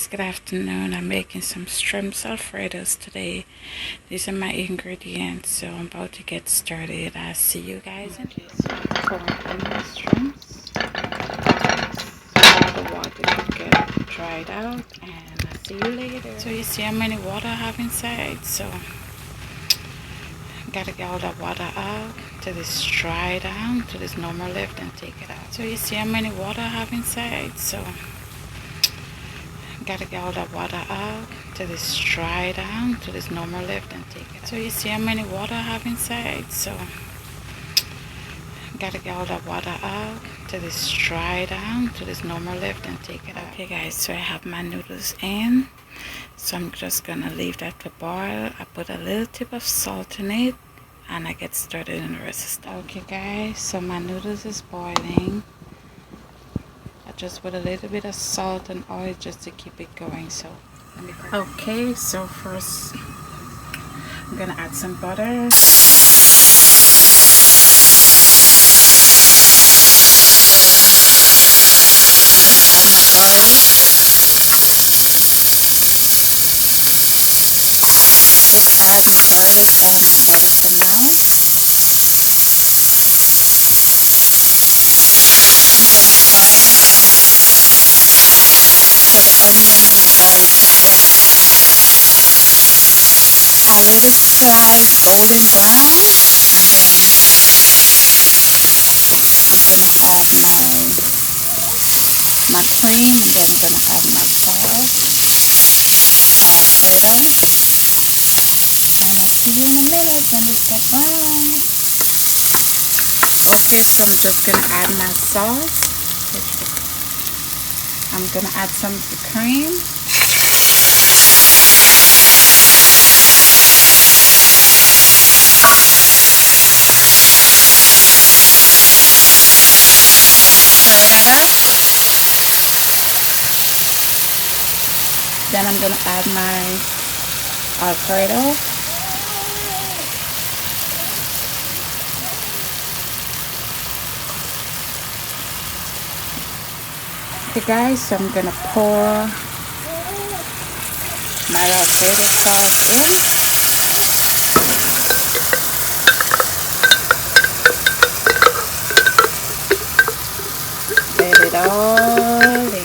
guys, good afternoon. I'm making some shrimps Alfredos today. These are my ingredients, so I'm about to get started. I'll see you guys in this. So I'm pouring in my shrimps. All the water to get dried out, and I'll see you later. So you see how many water I have inside, so gotta get all that water out till it's dry down, till there's no more left, and take it out. So you see how many water I have inside, so gotta get all that water out till it's dry down, till there's no more left, and take it out. So you see how many water I have inside, so gotta get all that water out till it's dry down, till there's no more left, and take it out. Okay guys, so I have my noodles in, so I'm just gonna leave that to boil. I put a little tip of salt in it, and I get started in the rest of stuff. Okay guys, so my noodles is boiling. I just put a little bit of salt and oil just to keep it going. So okay, so first I'm gonna add some butter. My cream, then I'm gonna add my sauce, Alfredo, and I'll see you in a minute when this gets brown. Okay, so I'm just gonna add my sauce. I'm gonna add some of the cream. Stir that up. Then I'm gonna add my Alfredo. Okay guys, so I'm gonna pour my Alfredo sauce in. Let it all in.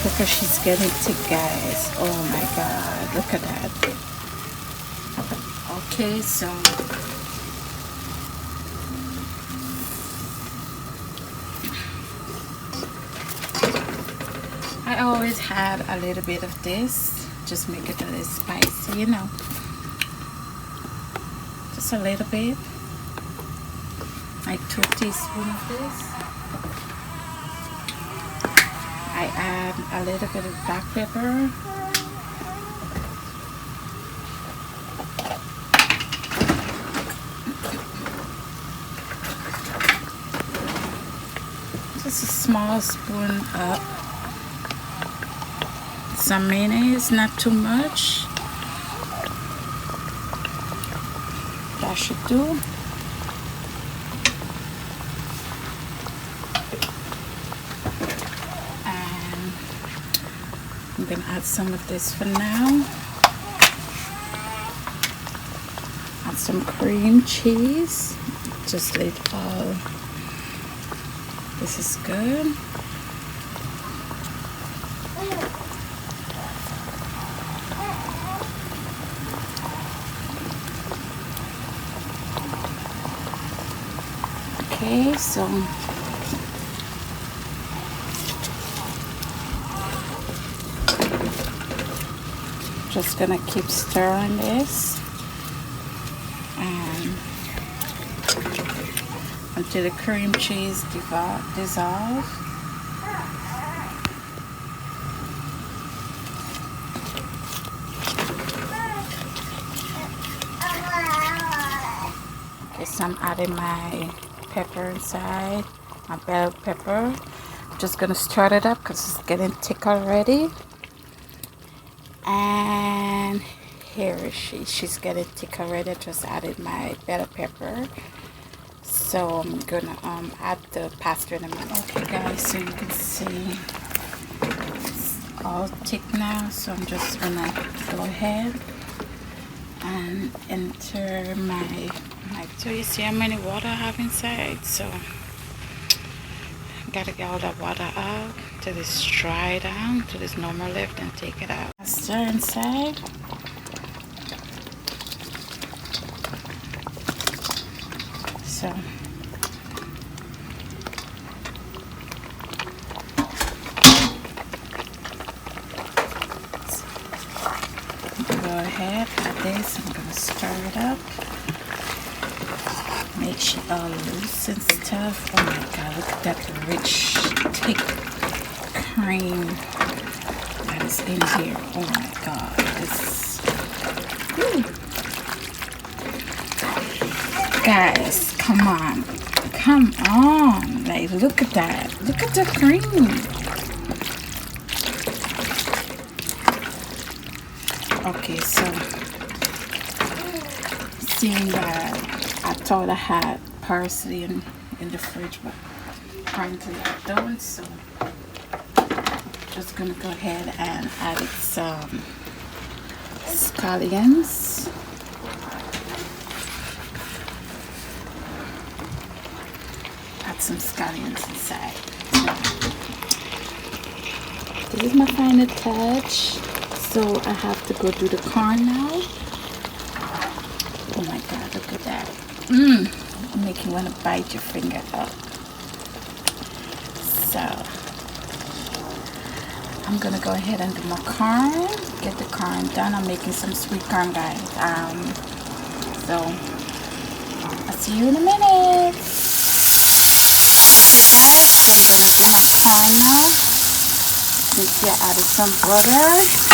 Look how she's getting thick, guys. Oh my god, look at that. Okay, so I always had a little bit of this, just make it a little spicy, you know, just a little bit, like 2 teaspoons of this. I add a little bit of black pepper, just a small spoon up. Some mayonnaise, not too much. That should do. And I'm gonna add some of this for now. Add some cream cheese. Just let it all. This is good. Okay, so just gonna keep stirring this and until the cream cheese dissolves. Okay, so I'm adding my pepper inside, my bell pepper. just gonna stir it up because it's getting thick already. And here is she's getting thick already. I just added my bell pepper, so I'm gonna add the pasta in a minute. Okay guys, so you can see it's all thick now, so I'm just gonna go ahead and enter my so you see how many water I have inside, so gotta get all that water out till it's dry down to this normal lift and take it out. Stir inside. So go ahead, add this. I'm gonna stir it up. Make sure all loose and stuff. Oh my god, look at that rich, thick cream that is in here. Oh my god, this. Woo. Guys, come on. Come on. Like, look at that. Look at the cream. Okay, so seeing that I thought I had parsley in the fridge, but apparently I don't, so just gonna go ahead and add some scallions. Add some scallions inside. This is my final touch, so I have to go do the corn now. Oh my god, look at that. Make you want to bite your finger up. So I'm gonna go ahead and do my corn. Get the corn done. I'm making some sweet corn, guys. So I'll see you in a minute. Okay guys, so I'm gonna do my corn now. Since I added some butter.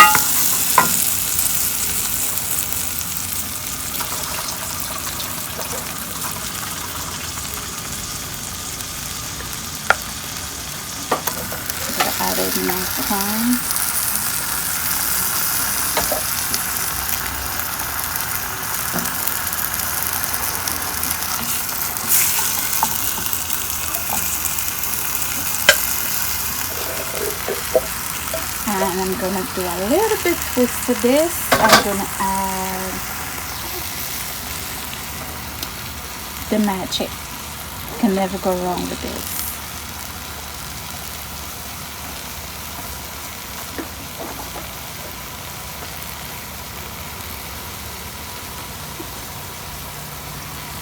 Added my corn. And I'm gonna do a little bit twist to this. I'm gonna add the magic. Can never go wrong with this.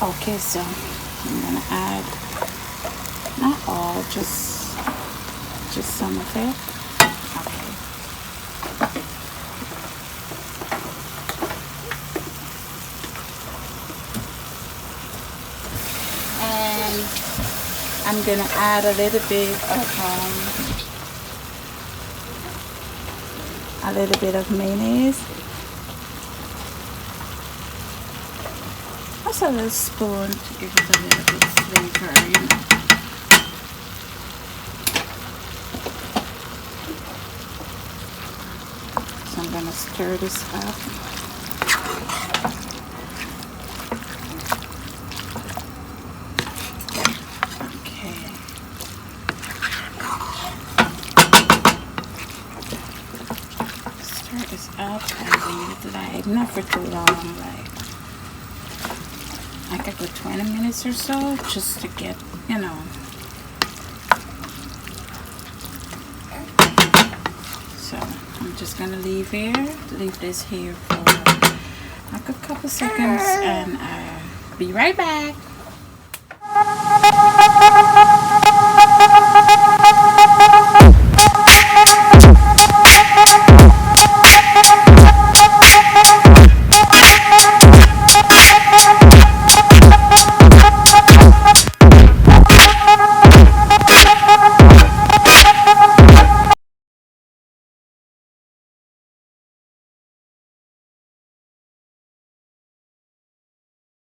Okay, so I'm gonna add not all, just some of it. Okay. And I'm gonna add a little bit of mayonnaise. Just a little spoon to give it a little bit of flavor, you know. So I'm gonna stir this up. Okay. Stir this up and leave, like, not for too long, like a good 20 minutes or so, just to get, you know. So I'm just gonna leave this here for like a couple seconds, and I'll be right back.